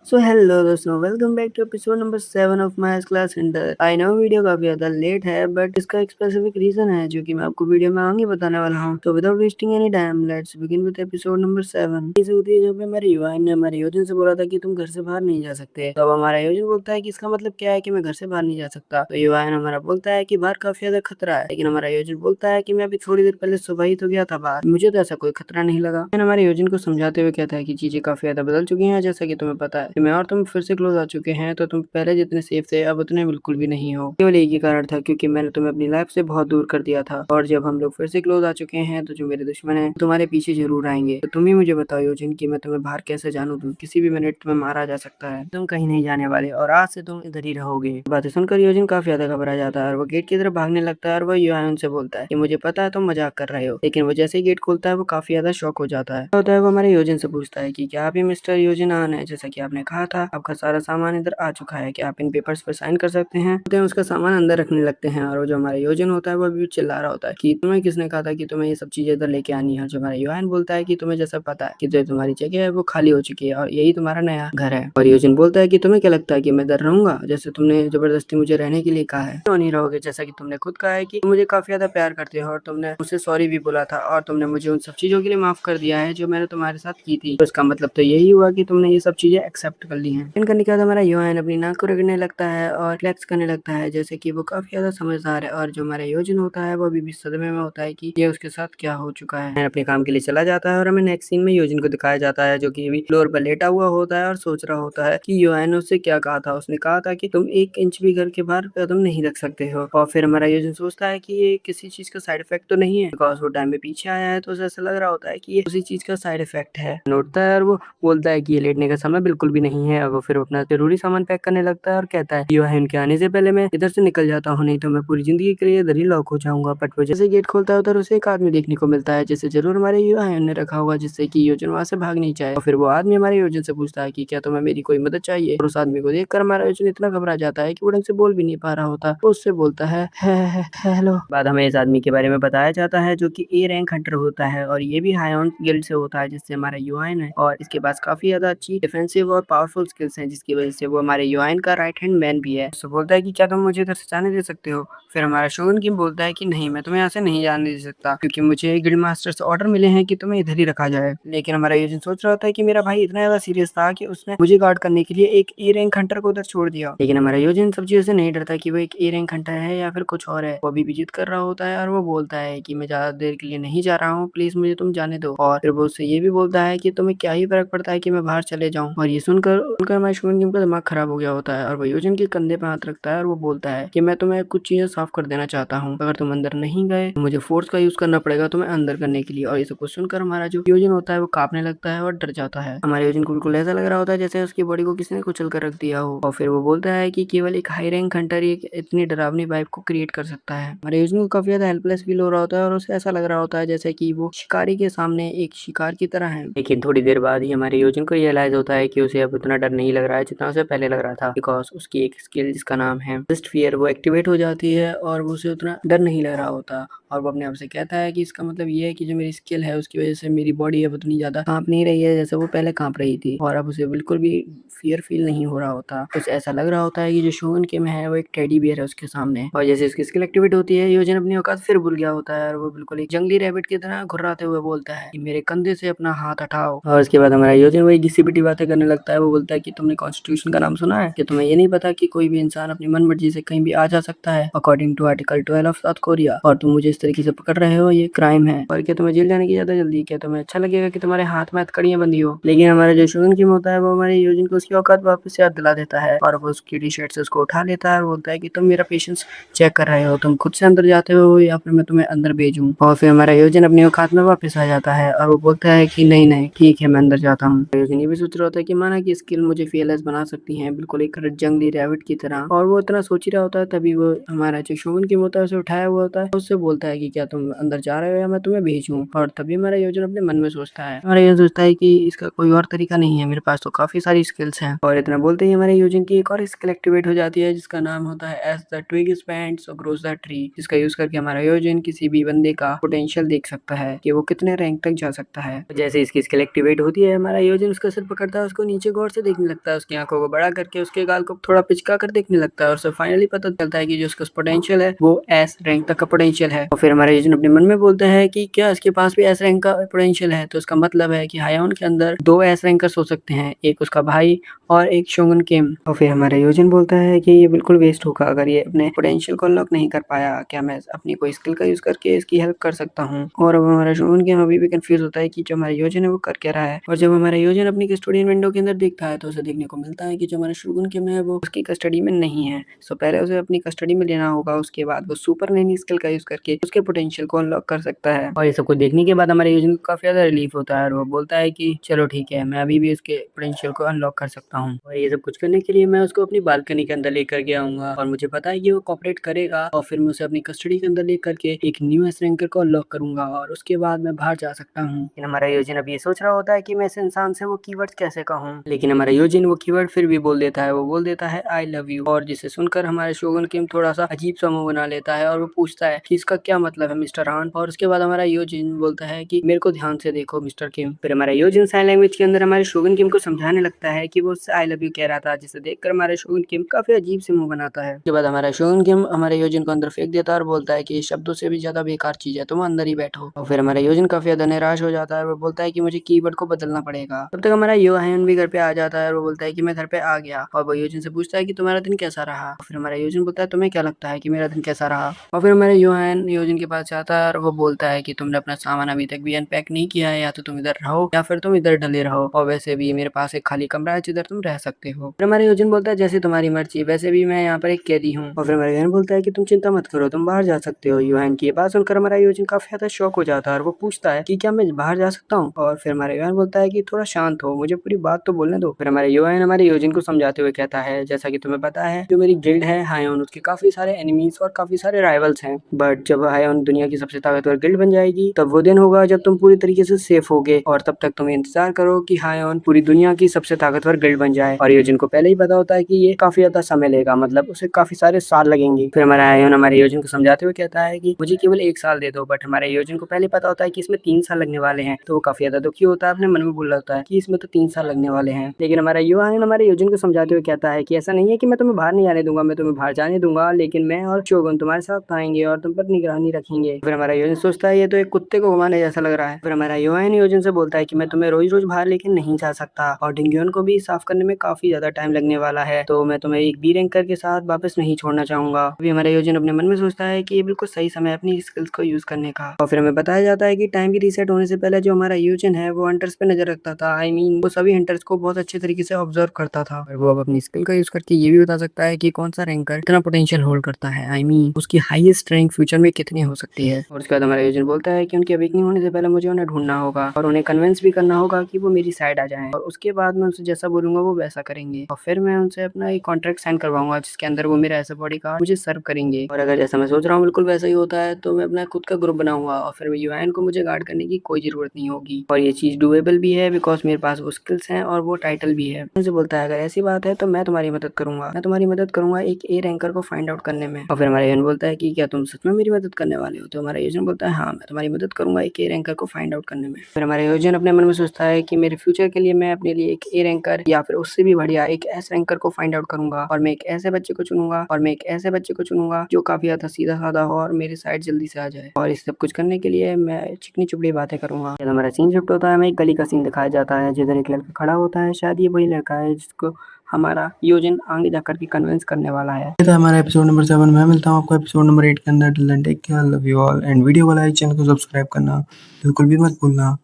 सो hello दोस्तों, welcome back to episode number 7 of my class center. I know video काफी ज़्यादा late है, but इसका एक स्पेसिफिक रीज़न है जो कि मैं आपको वीडियो में आगे बताने वाला हूँ। तो without wasting any time, let's begin with episode number 7। इस होती है जब हमारे युवान ने हमारे योजन से बोला था कि तुम घर से बाहर नहीं जा सकते। तो अब हमारा योजन बोलता है कि इसका मतलब क्या है कि मैं घर से बाहर नहीं जा सकता। तो युवान हमारा बोलता है कि बाहर काफी ज्यादा खतरा है, लेकिन हमारा योजन बोलता है कि मैं अभी थोड़ी देर पहले सुबह ही तो गया था बाहर, मुझे तो ऐसा कोई खतरा नहीं लगा। हमारे योजन को समझाते हुए कहता है कि चीजें काफी ज्यादा बदल चुकी हैं, जैसा कि तुम्हें पता है कि मैं और तुम फिर से क्लोज आ चुके हैं। तो तुम पहले जितने सेफ थे अब उतने बिल्कुल भी नहीं हो। केवल एक ही कारण था, क्योंकि मैंने तुम्हें अपनी लाइफ से बहुत दूर कर दिया था। और जब हम लोग फिर से क्लोज आ चुके हैं तो जो मेरे दुश्मन है तुम्हारे पीछे जरूर आएंगे। तो तुम ही मुझे बताओ योजिन कि मैं तुम्हें बाहर कैसे जानू दूं। किसी भी मिनट तुम्हें मारा जा सकता है। तुम कहीं नहीं जाने वाले और आज से तुम इधर ही रहोगे। बातें सुनकर योजिन काफी ज्यादा घबरा जाता है और वो गेट की तरफ भागने लगता है। और वह युआन से बोलता है कि मुझे पता है तुम मजाक कर रहे हो, लेकिन वो जैसे ही गेट खोलता है वो काफी ज्यादा शॉक हो जाता है। होता है वो हमारे योजिन से पूछता है कि क्या आप ही मिस्टर योजिन आन है, जैसा कि आपने कहा था आपका सारा सामान इधर आ चुका है, क्या आप इन पेपर्स पर साइन कर सकते हैं। होते हैं उसका सामान अंदर रखने लगते हैं और वो जो हमारा योजन होता है वो भी चिल्ला रहा होता है कि तुम्हें किसने कहा था कि तुम्हें ये सब चीजें इधर लेके आनी है। जो हमारा युवान बोलता है कि तुम्हें जैसा पता है कि जो तुम्हारी जगह है वो खाली हो चुकी है और यही तुम्हारा नया घर है। और योजन बोलता है कि तुम्हें क्या लगता है कि मैं इधर रहूंगा, जैसे तुमने जबरदस्ती मुझे रहने के लिए कहा है। क्यों नहीं रहोगे, जैसा कि तुमने खुद कहा है कि तुम मुझे काफी ज्यादा प्यार करते हो और तुमने मुझसे सॉरी भी बोला था और तुमने मुझे उन सब चीजों के लिए माफ कर दिया है जो मैंने तुम्हारे साथ की थी। तो इसका मतलब तो यही हुआ कि तुमने ये सब चीजें एक्सेप्ट कर ली हैं। इन करने के बाद हमारा युवान अपनी नाक को रगड़ने लगता है और फ्लेक्स करने लगता है जैसे कि वो काफी ज्यादा समझदार है। और जो हमारा योजन होता है वो अभी भी सदमे में होता है कि ये उसके साथ क्या हो चुका है। मैं अपने काम के लिए चला जाता है और हमें नेक्स्ट सीन में योजन को दिखाया जाता है जो कि अभी फ्लोर पर लेटा हुआ होता है और सोच रहा होता है कि युवान ने उससे क्या कहा था। उसने कहा था कि तुम 1 इंच भी घर के बाहर कदम नहीं रख सकते हो। और फिर हमारा योजन सोचता है कि ये किसी चीज का साइड इफेक्ट तो नहीं है, बिकॉज वो टाइम में पीछे आया है तो उसे ऐसा लग रहा होता है कि ये उसी चीज का साइड इफेक्ट है। लौटता है और वो बोलता है कि ये लेटने का समय बिल्कुल भी नहीं है। और वो फिर अपना जरूरी सामान पैक करने लगता है और कहता है युवान के आने से पहले मैं इधर से निकल जाता हूँ, नहीं तो मैं पूरी जिंदगी के लिए इधर ही लॉक हो जाऊंगा। बट वो जैसे गेट खोलता है उधर उसे एक आदमी देखने को मिलता है जिसे जरूर हमारे युवान ने रखा होगा, जिससे कि योजन वहां से भाग नहीं जाए। और फिर वो आदमी हमारे योजन से पूछता है कि क्या तुम्हें मेरी कोई मदद चाहिए। और उस आदमी को देखकर हमारा योजन इतना घबरा जाता है कि वो ढंग से बोल भी नहीं पा रहा होता। वो उससे बोलता है हेलो। बाद हमें इस आदमी के बारे में बताया जाता है जो कि ए रैंक हंटर होता है और ये भी हाई ऑन गिल्ड से होता है, जिससे हमारा यूआईन है और इसके पास काफी ज्यादा अच्छी डिफेंसिव और पावरफुल स्किल्स हैं, जिसकी वजह से वो हमारे यूआईन का राइट हैंड मैन भी है। उससे बोलता है कि क्या तुम मुझे इधर से जाने दे सकते हो। फिर हमारा शोगुन किम बोलता है कि नहीं, मैं तुम्हें यहाँ से नहीं जाने दे सकता, क्योंकि मुझे गिल्ड मास्टर से ऑर्डर मिले हैं कि तुम्हें इधर ही रखा जाए। लेकिन हमारा यूजिन सोच रहा होता है कि मेरा भाई इतना ज्यादा सीरियस था कि उसने मुझे गार्ड करने के लिए एक ए रैंक हंटर को उधर छोड़ दिया। लेकिन हमारा यूजिन सब चीजों से नहीं डरता कि वो एक ए रैंक हंटर है या फिर कुछ और है। वो अभी भी जिद कर रहा होता है और वो बोलता है कि मैं ज्यादा देर के लिए नहीं जा रहा हूँ, प्लीज मुझे तुम जाने दो। और फिर वो उससे ये भी बोलता है कि तुम्हें क्या ही फर्क पड़ता है कि मैं बाहर चले जाऊँ। और ये सुनकर हमारे शोगुन किम का दिमाग खराब हो गया होता है और वो यूजिन के कंधे पे हाथ रखता है और वो बोलता है कि मैं तुम्हें कुछ चीजें साफ कर देना चाहता हूँ, अगर तुम अंदर नहीं गए तो मुझे फोर्स का यूज करना पड़ेगा तुम्हें अंदर करने के लिए। और ये सब कुछ सुनकर हमारा जो योजन होता है वो कांपने लगता है और डर जाता है। हमारे योजन को बिल्कुल ऐसा लग रहा होता है जैसे उसकी बॉडी को किसी ने कुचल कर रख दिया हो। और फिर वो बोलता है कि केवल एक हाई रैंक हंटर ही एक इतनी डरावनी वाइब को क्रिएट कर सकता है। हमारे योजन को काफी ज्यादा हेल्पलेस फील हो रहा होता है और उसे ऐसा लग रहा होता है जैसे कि वो शिकारी के सामने एक शिकार की तरह है। लेकिन थोड़ी देर बाद ही हमारे योजन को रियलाइज होता है कि उसे अब उतना डर नहीं लग रहा है जितना उसे पहले लग रहा था, बिकॉज उसकी एक स्किल जिसका नाम है जस्ट फियर वो एक्टिवेट हो जाती है और वो उसे उतना डर नहीं लग रहा होता। और वो अपने आप से कहता है कि इसका मतलब ये है कि जो मेरी स्किल है उसकी वजह से मेरी बॉडी अब उतनी ज्यादा कांप नहीं रही है जैसे वो पहले कांप रही थी, और अब उसे बिल्कुल भी फियर फील नहीं हो रहा होता। उसे ऐसा लग रहा होता है कि जो शोगुन किम है वो एक टेडी बियर है उसके सामने। और जैसे उसकी स्किल एक्टिवेट होती है योजन अपनी औकात फिर भूल गया होता है और वो बिल्कुल एक जंगली रैबिट की तरह घुर्राते हुए बोलता है कि मेरे कंधे से अपना हाथ हटाओ। और उसके बाद हमारा योजन वही घिसी पिटी बातें करने लगता है। वो बोलता है कि तुमने कॉन्स्टिट्यूशन का नाम सुना है, कि तुम्हें ये नहीं पता कि कोई भी इंसान अपनी मन मर्जी से कहीं भी आ जा सकता है according to article 12 of South Korea, और तुम मुझे इस तरीके से पकड़ रहे हो ये क्राइम है। और क्या तुम्हें जेल जाने की ज्यादा जल्दी है? क्या तुम्हें अच्छा लगेगा कि तुम्हारे हाथ में हथकड़ियां बंधी हो? लेकिन हमारा जो शोगुन किम होता है वो हमारे योजन को उसकी औकात वापस याद दिला देता है और वो उसकी टी शर्ट से उसको उठा लेता है और बोलता है कि तुम मेरा पेशेंस चेक कर रहे हो, तुम खुद से अंदर जाते हो या फिर मैं तुम्हें अंदर भेजूं। और फिर हमारा योजन अपनी औकात में वापस आ जाता है और वो बोलता है कि नहीं नहीं ठीक है मैं अंदर जाता हूँ। योजन ये भी सोच रहा होता है कि माना कि स्किल मुझे fearless बना सकती है बिल्कुल एक जंगली रैबिट की तरह। और वो इतना सोच ही रहा होता है तभी वो हमारा जो शोगुन किम होता है उसे उठाया हुआ होता है, उससे बोलता है कि क्या तुम अंदर जा रहे हो या मैं तुम्हें भेजूं। और तभी हमारा योजन अपने मन में सोचता है, हमारा ये सोचता है कि इसका कोई और तरीका नहीं है, मेरे पास तो काफी सारी स्किल्स हैं। और इतना बोलते ही हमारे योजन की एक और स्किल एक्टिवेट हो जाती है जिसका नाम होता है एज द ट्विग स्पैंड्स और ग्रोज द ट्री, जिसका यूज करके हमारा योजन किसी भी बंदे का पोटेंशियल देख सकता है कि वो कितने रैंक तक जा सकता है। जैसे इसकी स्किल एक्टिवेट होती है हमारा योजन उसका सिर पकड़ता है उसको नीचे गौर से देखने लगता है, उसकी आंखों को बड़ा करके उसके गाल को थोड़ा पिचका कर देखने लगता है और उसे फाइनली पता चलता है कि जो उसका पोटेंशियल है वो एस रैंक तक का पोटेंशियल है। और फिर हमारा एजेंट अपने मन में बोलता है कि क्या इसके पास भी एस रैंक का पोटेंशियल है, तो इसका मतलब है कि हायान के अंदर 2 एस रैंकर्स हो सकते हैं, एक उसका भाई और एक शोगुन किम। और फिर हमारा योजन बोलता है कि ये बिल्कुल वेस्ट होगा अगर ये अपने पोटेंशियल को अनलॉक नहीं कर पाया, क्या मैं अपनी कोई स्किल का यूज करके इसकी हेल्प कर सकता हूँ। और अब हमारा शोगुन किम अभी भी कंफ्यूज होता है कि जो हमारा योजन है वो कर क्या रहा है। और जब हमारा योजन अपनी कस्टोडियन विंडो के अंदर देखता है तो उसे देखने को मिलता है कि जो हमारा शोगुन किम है वो उसकी कस्टडी में नहीं है। सो पहले उसे अपनी कस्टडी में लेना होगा, उसके बाद वो सुपर नैनी स्किल का यूज करके उसके पोटेंशियल को अनलॉक कर सकता है। और ये सब कुछ देखने के बाद हमारे योजन को काफी ज्यादा रिलीफ होता है और वो बोलता है कि चलो ठीक है, मैं अभी भी उसके पोटेंशियल को अनलॉक कर सकता हूँ। और ये सब कुछ करने के लिए मैं उसको अपनी बालकनी के अंदर लेकर के आऊंगा और मुझे पता है कि वो कॉपरेट करेगा और फिर मैं उसे अपनी कस्टडी के अंदर लेकर के एक न्यू एस रैंकर को अनलॉक करूंगा और उसके बाद मैं बाहर जा सकता हूँ। लेकिन हमारा योजन अब ये सोच रहा होता है कि मैं इस इंसान से वो कीवर्ड्स कैसे कहूँ, लेकिन हमारा योजन वो कीवर्ड फिर भी बोल देता है। वो बोल देता है आई लव यू, और जिसे सुनकर हमारे शोगुन किम थोड़ा सा अजीब सा मुंह बना लेता है और वो पूछता है कि इसका क्या मतलब है मिस्टर हान। और उसके बाद हमारा योजिन बोलता है कि मेरे को ध्यान से देखो मिस्टर किम। फिर हमारा योजिन साइन लैंग्वेज के अंदर हमारे शोगुन किम को समझाने लगता है कि वो उससे आई लव यू कह रहा था, जिसे देखकर हमारे शोगुन किम काफी अजीब से मुंह बनाता है। उसके बाद हमारा शोगुन किम हमारे योजिन को अंदर फेंक देता है और बोलता है कि शब्दों से भी ज्यादा बेकार चीज है, तुम अंदर ही बैठो। और फिर हमारा योजिन काफी ज्यादा निराश हो जाता है। वो बोलता है कि मुझे कीवर्ड को बदलना पड़ेगा। तब तक हमारा योहान भी घर पे आ जाता है और वो बोलता है कि मैं घर पे आ गया। और वो योजिन से पूछता है कि तुम्हारा दिन कैसा रहा। और फिर हमारा योजिन बोलता है तुम्हें क्या लगता है कि मेरा दिन कैसा रहा। और फिर हमारे योहान योजिन के पास जाता है और वो बोलता है कि तुमने अपना सामान अभी तक भी अनपैक नहीं किया है, या तो तुम इधर रहो या फिर तुम इधर डले रहो, और वैसे भी मेरे पास एक खाली कमरा है जिधर तुम रह सकते हो। फिर हमारे योजिन बोलता है जैसे तुम्हारी मर्जी, वैसे भी मैं यहाँ पर एक कैदी हूँ। और फिर हमारा योहान बोलता है कि तुम चिंता मत करो, तुम बाहर जा सकते हो। योहान की ये बात सुनकर हमारा योजिन काफी ज्यादा शॉक हो जाता है और वो पूछता है कि क्या मैं बाहर जा सकता हूँ। और फिर हमारे योहान बोलता है कि थोड़ा शांत हो, मुझे पूरी बात तो बोलने दो। फिर हमारे योहान हमारे योजिन को समझाते हुए कहता है जैसा कि तुम्हें पता है जो मेरी गिल्ड है हायोन, उसके काफी सारे एनिमीज और काफी सारे राइवल्स हैं, बट जब हायोन दुनिया की सबसे ताकतवर गिल्ड बन जाएगी तब वो दिन होगा जब तुम पूरी तरीके से सेफ होगे, और तब तक तुम इंतजार करो कि हायोन पूरी दुनिया की सबसे ताकतवर गिल्ड बन जाए। और योजिन को पहले ही पता होता है कि ये काफी ज्यादा समय लेगा, मतलब उसे काफी सारे साल लगेंगे। फिर हमारा हायोन हमारे योजिन को समझाते हुए कहता है कि मुझे केवल 1 साल दे दो, बट हमारे योजिन को पहले पता होता है कि इसमें 3 साल लगने वाले हैं। तो वो काफी ज्यादा दुखी होता है, अपने मन में बोल रहा होता है कि इसमें तो 3 साल लगने वाले हैं। लेकिन हमारा योहान हमारे योजिन को समझाते हुए कहता है कि ऐसा नहीं है कि मैं तुम्हें बाहर नहीं आने दूंगा, मैं तुम्हें बाहर जाने दूंगा, लेकिन मैं और शोगुन तुम्हारे साथ आएंगे और तुम पर निगरानी रखेंगे। फिर हमारा योजन सोचता है ये तो एक कुत्ते को घुमाने जैसा लग रहा है। फिर हमारा योहान योजन से बोलता है कि मैं तुम्हें रोज रोज बाहर लेके नहीं जा सकता और डिंगियन को भी साफ करने में काफी ज्यादा टाइम लगने वाला है, तो मैं तुम्हें एक बी रैंकर के साथ वापस नहीं छोड़ना चाहूंगा। अभी हमारा योजन अपने मन में सोचता है कि ये बिल्कुल सही समय है अपनी स्किल्स को यूज करने का। और फिर हमें बताया जाता है कि टाइम की रीसेट होने से पहले जो हमारा योजन है वो हंटर्स पे नजर रखता था। आई मीन वो सभी हंटर्स को बहुत अच्छे तरीके से ऑब्जर्व करता था और वो अब अपनी स्किल का यूज करके ये भी बता सकता है कि कौन सा रैंकर कितना पोटेंशियल होल्ड करता है। आई मीन उसकी हाईएस्ट रैंक फ्यूचर में कितनी हो सकती है। और उसके बाद हमारा एजेंट बोलता है कि उनकी अवेकनिंग होने से पहले मुझे उन्हें ढूंढना होगा और उन्हें कन्विंस भी करना होगा कि वो मेरी साइड आ जाएं, और उसके बाद मैं उनसे जैसा बोलूंगा वो वैसा करेंगे। और फिर मैं उनसे अपना एक कॉन्ट्रैक्ट साइन करवाऊंगा जिसके अंदर वो मेरा ऐसा बॉडी गार्ड मुझे सर्व करेंगे। और अगर जैसा मैं सोच रहा हूँ बिल्कुल वैसा ही होता है तो मैं अपना खुद का ग्रुप बनाऊंगा और फिर यूएन को मुझे गार्ड करने की कोई जरूरत नहीं होगी। और ये चीज डुएबल भी है बिकॉज मेरे पास वो स्किल्स हैं और वो टाइटल भी है। मुझे बोलता है अगर ऐसी बात है तो मैं तुम्हारी मदद करूंगा, मैं तुम्हारी मदद करूंगा एक ए रैंकर को फाइंड आउट करने में। और फिर हमारा एजेंट बोलता है कि क्या तुम सच में मेरी मदद करने वाले हो। तो हमारा एजेंट बोलता है हाँ, मैं तुम्हारी मदद करूंगा एक ए रैंकर को फाइंड आउट करने में। फिर हमारा एजेंट अपने मन में सोचता है कि मेरे फ्यूचर के लिए मैं अपने लिए एक ए रैंकर या फिर उससे भी बढ़िया एक एस रैंकर को फाइंड आउट करूंगा, और मैं एक ऐसे बच्चे को चुनूंगा जो काफी ज्यादा सीधा साधा हो और मेरे साइड जल्दी से आ जाए। और इस सब कुछ करने के लिए मैं चिकनी चुपड़ी बातें करूंगा। जब हमारा सीन शिफ्ट होता है हमें एक गली का सीन दिखाया जाता है जिधर एक लड़का खड़ा होता है। शायद ये वही लड़का है जिसको हमारा योजन आगे जाकर के कन्विंस करने वाला है। ये था हमारा एपिसोड नंबर 7। मैं मिलता हूँ आपको एपिसोड नंबर 8 के अंदर। Till then take care, love you all, and video को लाइक, चैनल को सब्सक्राइब करना बिल्कुल भी मत भूलना।